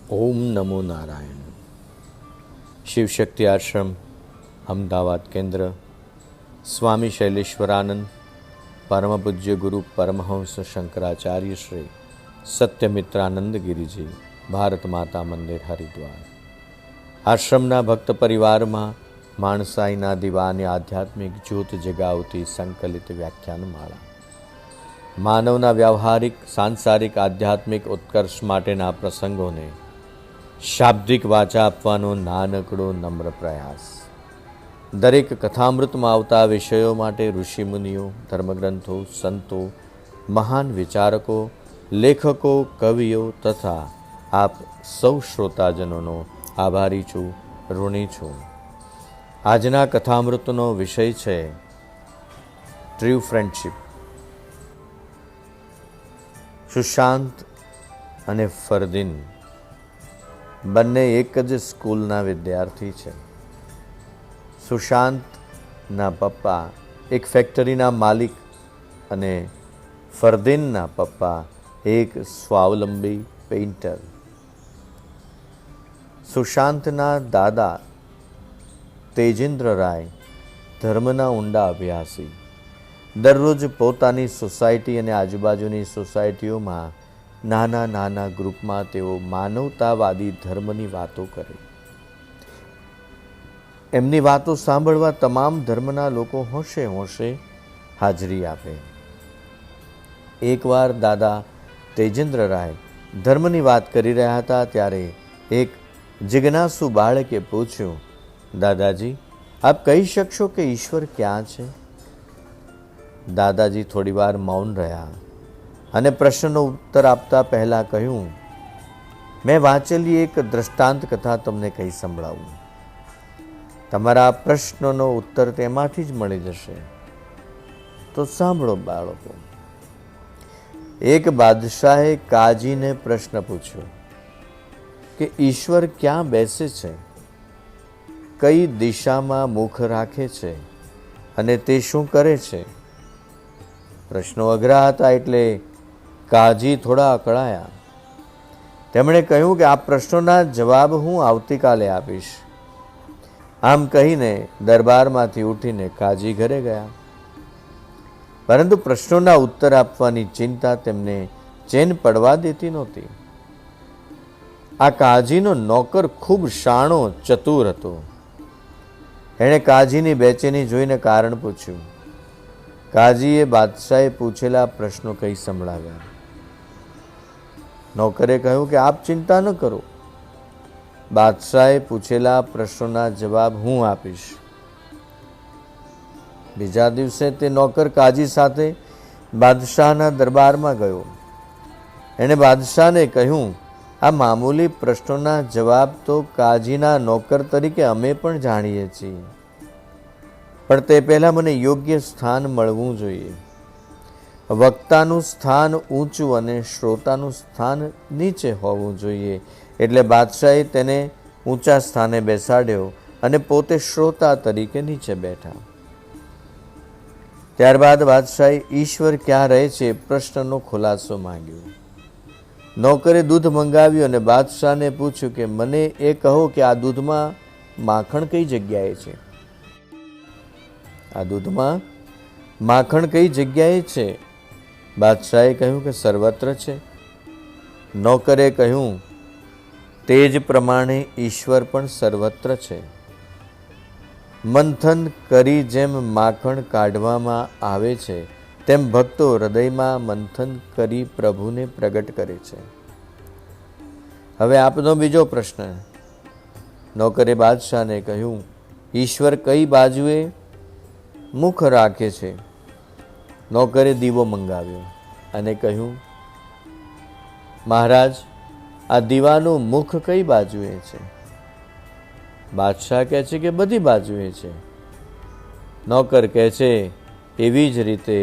ઓમ નમો નારાયણ. શિવશક્તિ આશ્રમ અમદાવાદ કેન્દ્ર, સ્વામી શૈલેશ્વરાનંદ, પરમ પૂજ્ય ગુરુ પરમહંસ શંકરાચાર્ય શ્રી સત્યમિત્રાનંદ ગિરિજી, ભારત માતા મંદિર, હરિદ્વાર. આશ્રમના ભક્ત પરિવારમાં માણસાઈના દીવાની આધ્યાત્મિક જ્યોત જગાવતી સંકલિત વ્યાખ્યાનમાળા. માનવના વ્યવહારિક, સાંસારિક, આધ્યાત્મિક ઉત્કર્ષ માટેના પ્રસંગોને શાબ્દિક વાચા આપવાનો નાનકડો નમ્ર પ્રયાસ. દરેક કથામૃતમાં આવતા વિષયો માટે ઋષિમુનિઓ, ધર્મગ્રંથો, સંતો, મહાન વિચારકો, લેખકો, કવિઓ તથા આપ સૌ શ્રોતાજનોનો આભારી છું, ઋણી છું. આજના કથામૃતનો વિષય છે ટ્રુ ફ્રેન્ડશિપ. સુશાંત અને ફરદીન બંને એક જ સ્કૂલના વિદ્યાર્થી છે. સુશાંતના પપ્પા એક ફેક્ટરીના માલિક અને ફરદીનના પપ્પા એક સ્વાવલંબી પેઇન્ટર. સુશાંતના દાદા તેજેન્દ્ર રાય ધર્મના ઊંડા અભ્યાસી. દરરોજ પોતાની સોસાયટી અને આજુબાજુની સોસાયટીઓમાં નાના નાના ગ્રુપમાં તેઓ માનવતાવાદી ધર્મની વાતો કરે. એમની વાતો સાંભળવા તમામ ધર્મના લોકો હોંશે હોંશે હાજરી આપે. એકવાર દાદા તેજેન્દ્ર રાય ધર્મની વાત કરી રહ્યા હતા ત્યારે એક જિજ્ઞાસુ બાળકે પૂછ્યું, દાદાજી, આપ કહી શકશો કે ઈશ્વર ક્યાં છે? દાદાજી થોડીવાર મૌન રહ્યા અને પ્રશ્નનો ઉત્તર આપતા પહેલા કહ્યું, મેં વાંચેલી એક દ્રષ્ટાંત કથા તમને કહી સંભળાવું. તમારા પ્રશ્નનો ઉત્તર તેમાંથી જ મળી જશે. તો સાંભળો બાળકો. એક બાદશાહે કાજીને પ્રશ્ન પૂછ્યો કે ઈશ્વર ક્યાં બેસે છે, કઈ દિશામાં મુખ રાખે છે અને તે શું કરે છે? પ્રશ્નો અઘરા હતા એટલે કાજી થોડા અકળાયા. તેમણે કહ્યું કે આ પ્રશ્નોના જવાબ હું આવતીકાલે આપીશ. આમ કહીને દરબારમાંથી ઉઠીને કાજી ઘરે ગયા. પરંતુ પ્રશ્નોના ઉત્તર આપવાની ચિંતા તેમને ચેન પડવા દેતી નહોતી. આ કાજીનો નોકર ખૂબ શાણો, ચતુર હતો. એણે કાજીની બેચેની જોઈને કારણ પૂછ્યું. કાજીએ બાદશાહે પૂછેલા પ્રશ્નો કહી સંભળાવ્યા. નોકરે કહ્યું કે આપ ચિંતા ન કરો, બાદશાહે પૂછેલા પ્રશ્નોના જવાબ હું આપીશ. બીજા દિવસે તે નોકર કાજી સાથે બાદશાહના દરબારમાં ગયો. એણે બાદશાહને કહ્યું, આ મામૂલી પ્રશ્નોના જવાબ તો કાજીના નોકર તરીકે અમે પણ જાણીએ છીએ, પણ તે પહેલાં મને યોગ્ય સ્થાન મળવું જોઈએ. વક્તાનું સ્થાન ઊંચું અને શ્રોતાનું સ્થાન નીચે હોવું જોઈએ. એટલે બાદશાહે તેને ઊંચા સ્થાને બેસાડ્યો અને પોતે શ્રોતા તરીકે નીચે બેઠા. ત્યારબાદ બાદશાહે ઈશ્વર ક્યાં રહે છે પ્રશ્નનો ખુલાસો માંગ્યો. નોકરે દૂધ મંગાવ્યું અને બાદશાહને પૂછ્યું કે મને એ કહો કે આ દૂધમાં માખણ કઈ જગ્યાએ છે? આ દૂધમાં માખણ કઈ જગ્યાએ છે? બાદશાહે કહ્યું કે સર્વત્ર છે. નોકરે કહ્યું, તે જ પ્રમાણે ઈશ્વર પણ સર્વત્ર છે. મંથન કરી જેમ માખણ કાઢવામાં આવે છે તેમ ભક્તો હૃદયમાં મંથન કરી પ્રભુને પ્રગટ કરે છે. હવે આપનો બીજો પ્રશ્ન. નોકરે બાદશાહને કહ્યું, ઈશ્વર કઈ બાજુએ મુખ રાખે છે? નોકરે દીવો મંગાવ્યો અને કહ્યું, મહારાજ, આ દીવાનું મુખ કઈ બાજુએ છે? બાદશાહ કહે છે કે બધી બાજુએ છે. નોકર કહે છે, એવી જ રીતે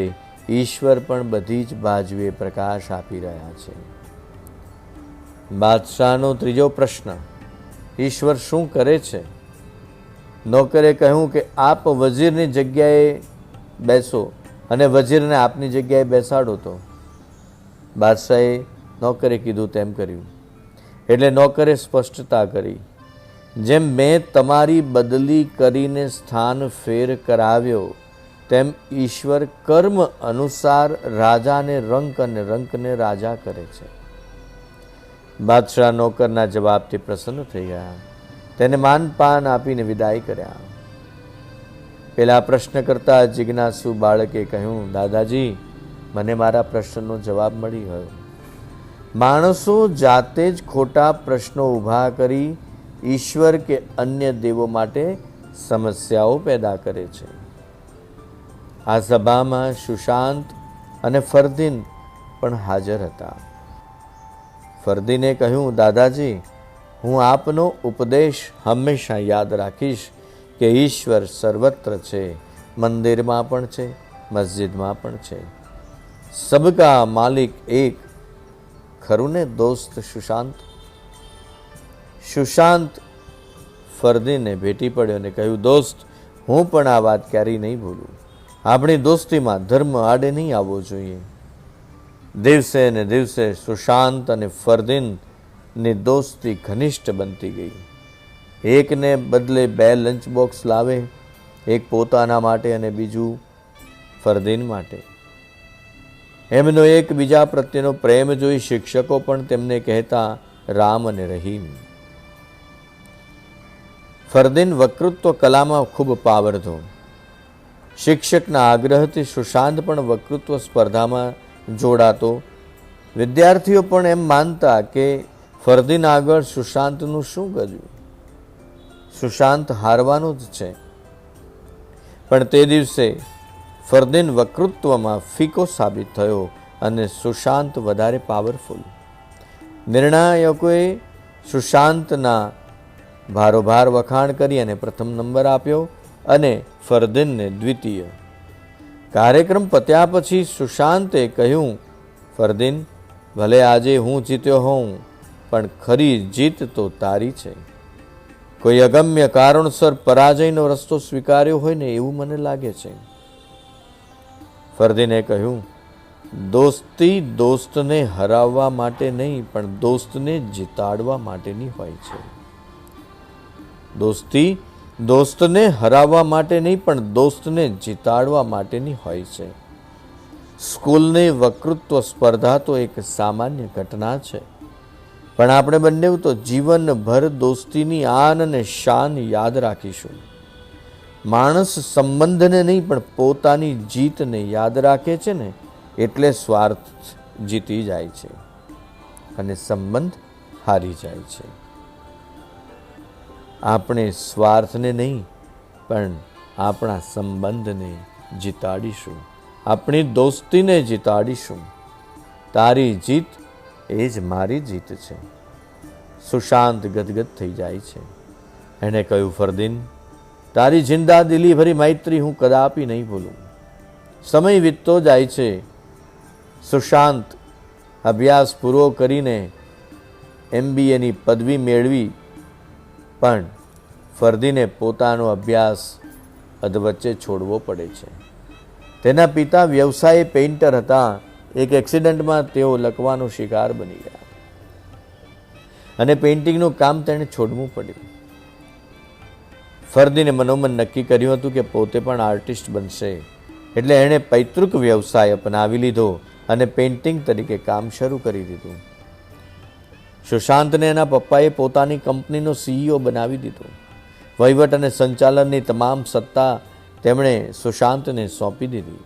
ઈશ્વર પણ બધી જ બાજુએ પ્રકાશ આપી રહ્યા છે. બાદશાહનો ત્રીજો પ્રશ્ન, ઈશ્વર શું કરે છે? નોકરે કહ્યું કે આપ વજીરની જગ્યાએ બેસો અને વજીરને આપની જગ્યાએ બેસાડો તો. બાદશાહે નોકરે કીધું તેમ કર્યું. એટલે નોકરે સ્પષ્ટતા કરી, જેમ મેં તમારી બદલી કરીને સ્થાન ફેર કરાવ્યો, તેમ ઈશ્વર કર્મ અનુસાર રાજાને રંક અને રંકને રાજા કરે છે. બાદશાહ નોકરના જવાબથી પ્રસન્ન થઈ ગયા. તેને માનપાન આપીને વિદાય કર્યા. પેલા પ્રશ્ન કરતા જિજ્ઞાસુ બાળકે કહ્યું, દાદાજી, મને મારા પ્રશ્નનો જવાબ મળી ગયો. માણસો જાતે જ ખોટા પ્રશ્નો ઊભા કરી ઈશ્વર કે અન્ય દેવો માટે સમસ્યાઓ પેદા કરે છે. આ સભામાં સુશાંત અને ફરદીન પણ હાજર હતા. ફરદીને કહ્યું, દાદાજી, હું આપનો ઉપદેશ હંમેશા યાદ રાખીશ કે ઈશ્વર સર્વત્ર છે, મંદિરમાં પણ છે, મસ્જિદમાં પણ છે. સબકા માલિક એક, ખરું ને દોસ્ત સુશાંત? સુશાંત ફરદીને ભેટી પડ્યો અને કહ્યું, દોસ્ત, હું પણ આ વાત ક્યારેય નહીં ભૂલું. આપણી દોસ્તીમાં ધર્મ આડે નહીં આવવો જોઈએ. દિવસે ને દિવસે સુશાંત અને ફરદીનની દોસ્તી ઘનિષ્ઠ બનતી ગઈ. એકને બદલે 2 લંચ બોક્સ લાવે, એક પોતાના માટે અને બીજું ફરદીન માટે. એમનો એકબીજા પ્રત્યેનો પ્રેમ જોઈ શિક્ષકો પણ તેમને કહેતા રામ અને રહીમ. ફરદીન વક્તૃત્વ કલામાં ખૂબ પાવરધો. શિક્ષકના આગ્રહથી સુશાંત પણ વક્તૃત્વ સ્પર્ધામાં જોડાતો. વિદ્યાર્થીઓ પણ એમ માનતા કે ફરદીન આગળ સુશાંતનું શું ગજું, સુશાંત હારવાનો જ છે. પણ તે દિવસે ફરદીન વક્તૃત્વમાં ફીકો સાબિત થયો અને સુશાંત વધારે પાવરફુલ. નિર્ણાયકોએ સુશાંતના ભારોભાર વખાણ કરી અને પ્રથમ નંબર આપ્યો અને ફરદીનને દ્વિતીય. કાર્યક્રમ પત્યા પછી સુશાંતે કહ્યું, ફરદીન, ભલે આજે હું જીત્યો હોઉં, પણ ખરી જીત તો તારી છે. કોઈ અગમ્ય કારણસર પરાજયનો રસ્તો સ્વીકાર્યો હોય ને એવું મને લાગે છે. ફરદીને કહ્યું, દોસ્તી દોસ્તને હરાવવા માટે નહીં, પણ દોસ્તને જીતાડવા માટેની હોય છે. દોસ્તી દોસ્તને હરાવવા માટે નહીં, પણ દોસ્તને જીતાડવા માટેની હોય છે. સ્કૂલની વક્તૃત્વ સ્પર્ધા તો એક સામાન્ય ઘટના છે, પણ આપણે બંને તો જીવનભર દોસ્તીની આન અને શાન યાદ રાખીશું. માણસ સંબંધને નહીં પણ પોતાની જીતને યાદ રાખે છે ને, એટલે સ્વાર્થ જીતી જાય છે અને સંબંધ હારી જાય છે. આપણે સ્વાર્થને નહીં પણ આપણા સંબંધને જીતાડીશું, આપણી દોસ્તીને જીતાડીશું. તારી જીત એ જ મારી જીત છે. સુશાંત ગદગદ થઈ જાય છે. એણે કહ્યું, ફરદીન, તારી જિંદા દિલી ભરી મૈત્રી હું કદાપી નહીં ભૂલું. સમય વીતતો જાય છે. સુશાંત અભ્યાસ પૂરો કરીને MBAની પદવી મેળવી, પણ ફરદીને પોતાનો અભ્યાસ અધવચ્ચે છોડવો પડે છે. તેના પિતા વ્યવસાયે પેઇન્ટર હતા. એક એક્સિડન્ટમાં તેઓ લકવાનો શિકાર બની ગયા અને પેઇન્ટિંગનું કામ તેણે છોડવું પડ્યું. ફરદીને મનોમન નક્કી કર્યું હતું કે પોતે પણ આર્ટિસ્ટ બનશે, એટલે એણે પૈતૃક વ્યવસાય અપનાવી લીધો અને પેઇન્ટિંગ તરીકે કામ શરૂ કરી દીધું. સુશાંતને એના પપ્પાએ પોતાની કંપનીનો CEO બનાવી દીધો. વહીવટ અને સંચાલનની તમામ સત્તા તેમણે સુશાંતને સોંપી દીધી.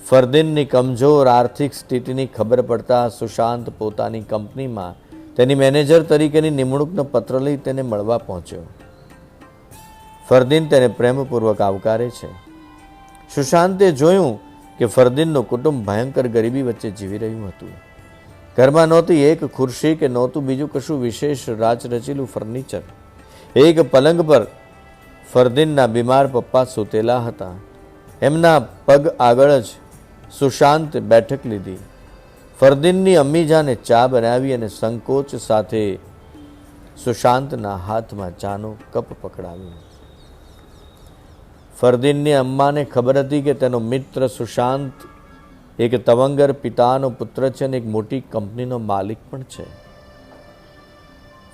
ફરદીનની કમજોર આર્થિક સ્થિતિની ખબર પડતા સુશાંત પોતાની કંપનીમાં તેની મેનેજર તરીકેની નિમણૂકનો પત્ર લઈ તેને મળવા પહોંચ્યો. ફરદીન તેને પ્રેમપૂર્વક આવકારે છે. સુશાંતે જોયું કે ફરદીનનું કુટુંબ ભયંકર ગરીબી વચ્ચે જીવી રહ્યું હતું. ઘરમાં નહોતી એક ખુરશી કે નહોતું બીજું કશું વિશેષ રાચ રચેલું ફર્નિચર. એક પલંગ પર ફરદીનના બીમાર પપ્પા સૂતેલા હતા. એમના પગ આગળ જ સુશાંત બેઠક લીધી. ફરદીનની અમ્મીજાને ચા બનાવી અને સંકોચ સાથે સુશાંતના હાથમાં ચાનો કપ પકડાવ્યો. ફરદીનની અમ્માને ખબર હતી કે તેનો મિત્ર સુશાંત એક તવંગર પિતાનો પુત્ર છે અને એક મોટી કંપનીનો માલિક પણ છે.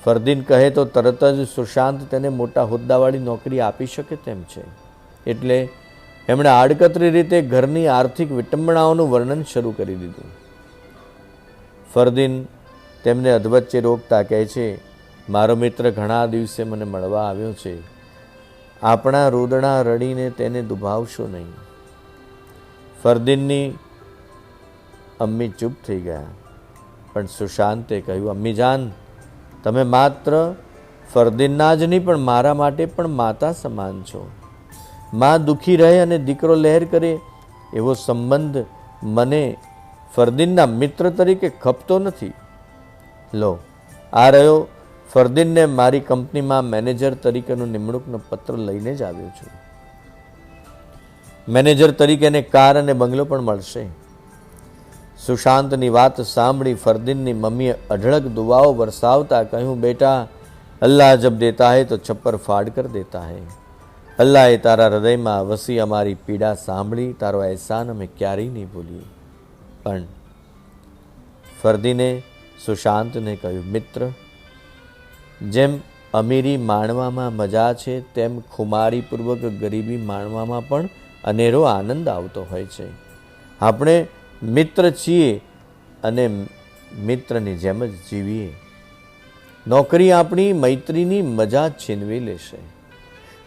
ફરદીન કહે તો તરત જ સુશાંત તેને મોટા હોદ્દાવાળી નોકરી આપી શકે તેમ છે. એટલે એમણે આડકતરી રીતે ઘરની આર્થિક વિટંબણાઓનું વર્ણન શરૂ કરી દીધું. ફરદીન તેમને અધવચ્ચે રોકતા કહે છે, મારો મિત્ર ઘણા દિવસે મને મળવા આવ્યો છે. આપણા રોદણા રડીને તેને દુભાવશો નહીં. ફરદીનની અમ્મી ચૂપ થઈ ગયા. પણ સુશાંતે કહ્યું, અમ્મી જાન, તમે માત્ર ફરદીનના જ નહીં પણ મારા માટે પણ માતા સમાન છો. માં દુઃખી રહે અને દીકરો લહેર કરે એવો સંબંધ મને ફરદીનના મિત્ર તરીકે ખપતો નથી. લો, આ રહ્યો ફરદીનને મારી કંપનીમાં મેનેજર તરીકેનો નિમણૂકનો પત્ર લઈને જ આવ્યો છું. મેનેજર તરીકેને કાર અને બંગલો પણ મળશે. સુશાંતની વાત સાંભળી ફરદીનની મમ્મીએ અઢળક દુઆઓ વરસાવતા કહ્યું, બેટા, અલ્લાહ જબ દેતા હૈ તો છપ્પર ફાડ કર દેતા હૈ. અલ્લાહે તારા હૃદયમાં વસી અમારી પીડા સાંભળી, તારો અહેસાન અમે ક્યારેય નહીં ભૂલીએ. પણ ફરદીને સુશાંતને કહ્યું, મિત્ર, જેમ અમીરી માણવામાં મજા છે તેમ ખુમારીપૂર્વક ગરીબી માણવામાં પણ અનેરો આનંદ આવતો હોય છે. આપણે મિત્ર છીએ અને મિત્રની જેમ જ જીવીએ. નોકરી આપણી મૈત્રીની મજા છીનવી લેશે.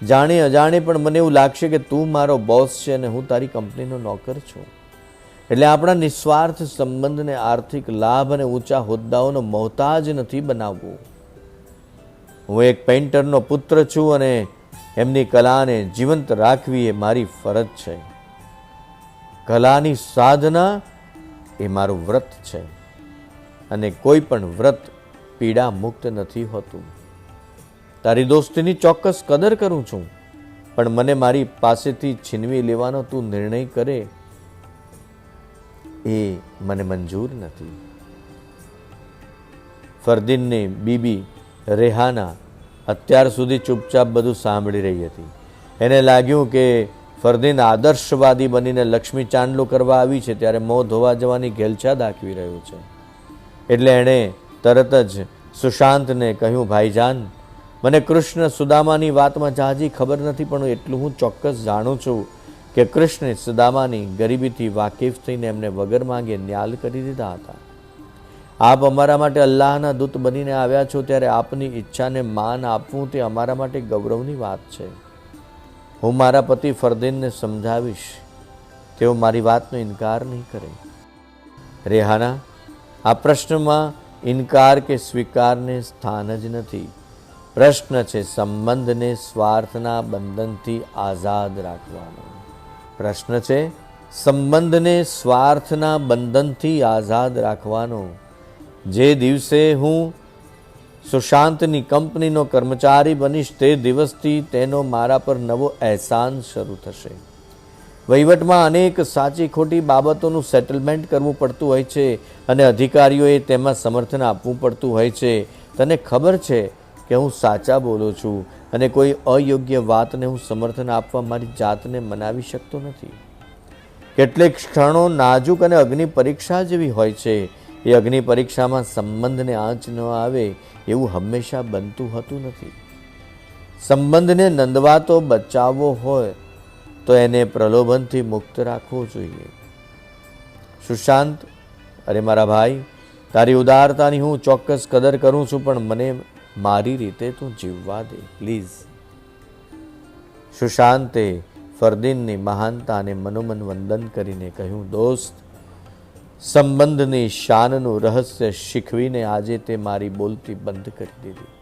જાણે અજાણે પણ મને એવું લાગશે કે તું મારો બોસ છે અને હું તારી કંપનીનો નોકર છું. એટલે આપણા નિસ્વાર્થ સંબંધને આર્થિક લાભ અને ઊંચા હોદ્દાઓનો મોહતાજ નથી બનાવવું. હું એક પેઇન્ટરનો પુત્ર છું અને એમની કલાને જીવંત રાખવી એ મારી ફરજ છે. કલાની સાધના એ મારું વ્રત છે અને કોઈ પણ વ્રત પીડા મુક્ત નથી હોતું. તારી દોસ્તીની ચોક્કસ કદર કરું છું, પણ મને મારી પાસેથી છીનવી લેવાનો તું નિર્ણય કરે એ મને મંજૂર નથી. ફરદીનની બીબી રેહાના અત્યાર સુધી ચૂપચાપ બધું સાંભળી રહી હતી. એને લાગ્યું કે ફરદીન આદર્શવાદી બનીને લક્ષ્મી ચાંદલો કરવા આવી છે ત્યારે મોં ધોવા જવાની ઘેલછા દાખવી રહ્યું છે. એટલે એણે તરત જ સુશાંતને કહ્યું, ભાઈજાન, મને કૃષ્ણ સુદામાની વાતમાં જાજી ખબર નથી, પણ એટલું હું ચોક્કસ જાણું છું કે કૃષ્ણે સુદામાની ગરીબીથી વાકેફ થઈને એમને વગર માંગે ન્યાલ કરી દીધા હતા. આપ અમારા માટે અલ્લાહના દૂત બનીને આવ્યા છો ત્યારે આપની ઈચ્છાને માન આપવું તે અમારા માટે ગૌરવની વાત છે. હું મારા પતિ ફરદીનને સમજાવીશ, તેઓ મારી વાતનો ઇનકાર નહીં કરે. રેહાના, આ પ્રશ્નમાં ઇનકાર કે સ્વીકારને સ્થાન જ નથી. પ્રશ્ન છે સંબંધને સ્વાર્થના બંધનથી આઝાદ રાખવાનો. પ્રશ્ન છે સંબંધને સ્વાર્થના બંધનથી આઝાદ રાખવાનો. જે દિવસે હું સુશાંતની કંપનીનો કર્મચારી બનીશ તે દિવસથી તેનો મારા પર નવો અહેસાન શરૂ થશે. વહીવટમાં અનેક સાચી ખોટી બાબતોનું સેટલમેન્ટ કરવું પડતું હોય છે અને અધિકારીઓએ તેમાં સમર્થન આપવું પડતું હોય છે. તને ખબર છે કે હું સાચા બોલું છું અને કોઈ અયોગ્ય વાતને હું સમર્થન આપવા મારી જાતને મનાવી શકતો નથી. કેટલીક ક્ષણો નાજુક અને અગ્નિ પરીક્ષા જેવી હોય છે. એ અગ્નિ પરીક્ષામાં સંબંધને આંચ ન આવે એવું હંમેશા બનતું હતું નથી. સંબંધને નંદવાતો બચાવવો હોય તો એને પ્રલોભનથી મુક્ત રાખવો જોઈએ. સુશાંત, અરે મારા ભાઈ, તારી ઉદારતાની હું ચોક્કસ કદર કરું છું, પણ મને મારી રીતે તું જીવવા દે પ્લીઝ. સુશાંતે ફરદીનની મહાનતાને મનોમન વંદન કરીને કહ્યું, દોસ્ત, સંબંધની શાનનું રહસ્ય શીખવીને આજે તે મારી બોલતી બંધ કરી દીધી.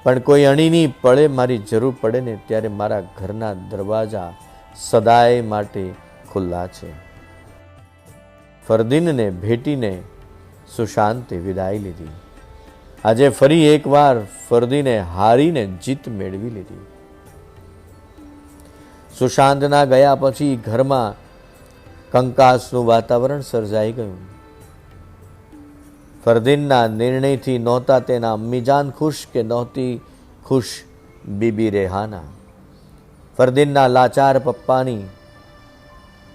પણ કોઈ અણીની પળે મારી જરૂર પડે ને ત્યારે મારા ઘરના દરવાજા સદાય માટે ખુલ્લા છે. ફરદીનને ભેટીને સુશાંતે વિદાય લીધી. આજે ફરી એકવાર ફરદીને હારીને જીત મેળવી લીધી. સુશાંતના ગયા પછી ઘરમાં કંકાસનું વાતાવરણ સર્જાઈ ગયું. ફરદીનના નિર્ણયથી નહોતા તેના અમ્મીજાન ખુશ કે નહોતી ખુશ બીબી રેહાના. ફરદીનના લાચાર પપ્પાની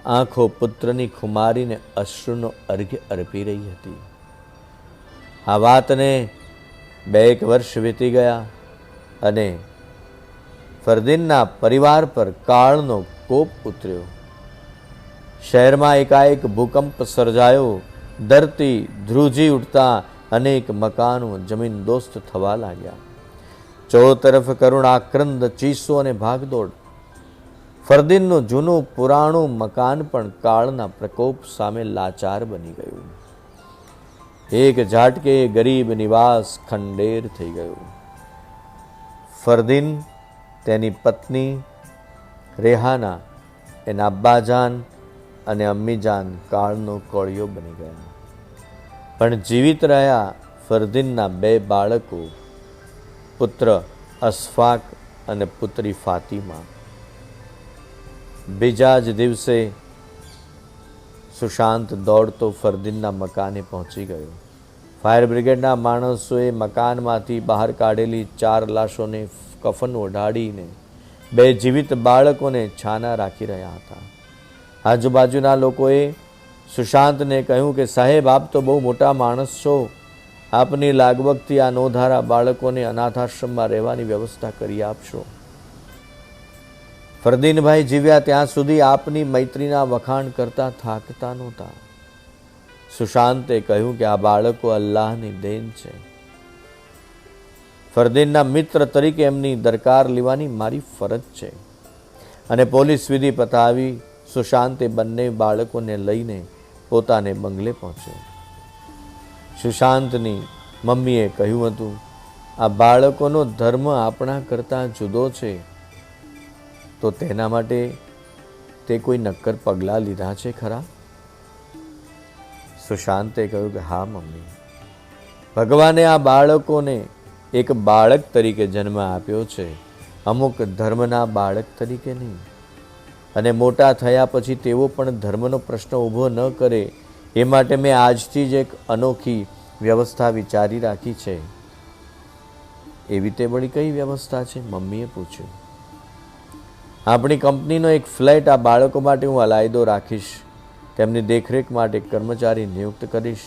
આંખો પુત્રની ખુમારીને અશ્રુનો અર્ઘ્ય અર્પી રહી હતી. આ વાતને 2 વર્ષ વીતી ગયા અને ફરદીનના પરિવાર પર કાળનો કોપ ઉતર્યો. શહેરમાં એકાએક ભૂકંપ સર્જાયો. ધરતી ધ્રુજી ઉઠતા અનેક મકાનો જમીનદોસ્ત થવા લાગ્યા. ચો તરફ કરુણાક્રંદ ચીસો અને ભાગદોડ. ફરદીનનું જૂનું પુરાણું મકાન પણ કાળના પ્રકોપ સામે લાચાર બની ગયું. એક ઝાટકે ગરીબ નિવાસ ખંડેર થઈ ગયું. ફરદીન, તેની પત્ની રેહાના, એના અબ્બાજાન અને અમ્મીજાન કાળનો કોળિયો બની ગયા. પણ જીવિત રહ્યા ફરદીનના 2 બાળકો, પુત્ર અશફાક અને પુત્રી ફાતિમા. બીજા જ દિવસે સુશાંત દોડતો ફરદીનના મકાને પહોંચી ગયો. ફાયર બ્રિગેડના માણસોએ મકાનમાંથી બહાર કાઢેલી 4 લાશોને કફન ઓઢાડીને 2 જીવિત બાળકોને છાના રાખી રહ્યા હતા. આજુબાજુના લોકોએ સુશાંતને કહ્યું કે સાહેબ, આપ તો બહુ મોટા માણસ છો, આપની લાગવગથી આ નોધારા બાળકોને અનાથાશ્રમમાં રહેવાની વ્યવસ્થા કરી આપશો. ફરદીનભાઈ જીવ્યા ત્યાં સુધી આપની મૈત્રીના વખાણ કરતા થાકતા નહોતા. સુશાંતે કહ્યું કે આ બાળકો અલ્લાહની દેન છે. ફરદીનના મિત્ર તરીકે એમની દરકાર લેવાની મારી ફરજ છે. અને પોલીસ વિધિ પતાવી સુશાંતે બંને બાળકોને લઈને પોતાને બંગલે પહોંચ્યો. સુશાંતની મમ્મીએ કહ્યું હતું, આ બાળકોનો ધર્મ આપણા કરતાં જુદો છે, તો તેના માટે તે કોઈ નક્કર પગલાં લીધા છે ખરા? સુશાંતે કહ્યું કે હા મમ્મી, ભગવાને આ બાળકોને એક બાળક તરીકે જન્મ આપ્યો છે, અમુક ધર્મના બાળક તરીકે નહીં. અને મોટા થયા પછી તેઓ પણ ધર્મનો પ્રશ્ન ઊભો ન કરે એ માટે મેં આજથી જ એક અનોખી વ્યવસ્થા વિચારી રાખી છે. એવી તે વળી કઈ વ્યવસ્થા છે? મમ્મીએ પૂછ્યું. આપણી કંપનીનો એક ફ્લેટ આ બાળકો માટે હું અલાયદો રાખીશ. તેમની દેખરેખ માટે કર્મચારી નિયુક્ત કરીશ.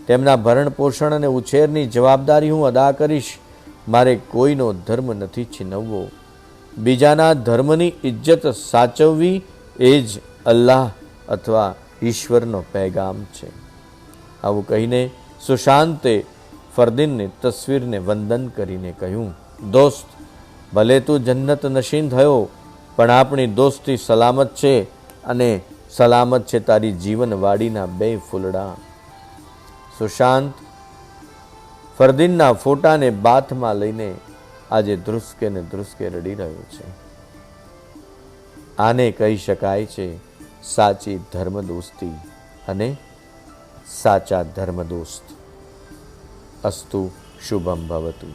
તેમના ભરણ પોષણ અને ઉછેરની જવાબદારી હું અદા કરીશ. મારે કોઈનો ધર્મ નથી છીનવવો. બીજાના ધર્મની ઇજ્જત સાચવવી એ જ અલ્લાહ અથવા ઈશ્વરનો પૈગામ છે. આવું કહીને સુશાંતે ફરદીનની તસવીરને વંદન કરીને કહ્યું, દોસ્ત, ભલે તું જન્નત નશીન થયો, પણ આપણી દોસ્તી સલામત છે અને સલામત છે તારી જીવનવાડીના 2 ફૂલડા. સુશાંત ફરદીનના ફોટાને બાથમાં લઈને આજે ધ્રુસકે ને ધ્રુસકે રડી રહ્યો છે. આને કહી શકાય છે સાચી ધર્મ દોસ્તી અને સાચા ધર્મ દોસ્ત. અસ્તુ શુભમ ભવતુ.